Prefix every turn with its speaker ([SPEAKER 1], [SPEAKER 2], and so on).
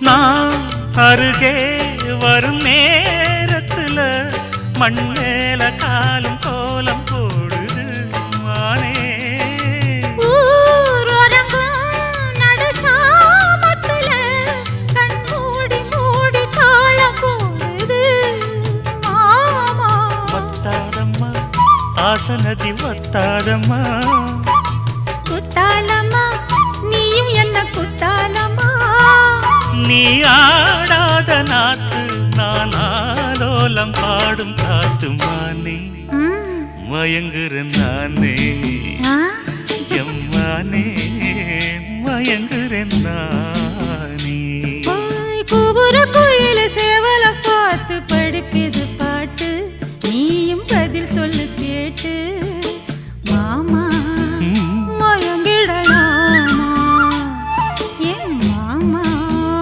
[SPEAKER 1] நான் அருகே வரும் நேரத்துல மண்ணேல காலும் கோலம் போடுது மானே ஆசனதி ஒத்தாதம்மா
[SPEAKER 2] குத்தாலம்மா நீயும் என்ன குத்தாலம்மா
[SPEAKER 1] நீ ஆடாத நாத்து நான் ஆலோலம் பாடும் காத்துமானே மயங்குறேன் நானே எம்மானே மயங்குறேன் நான்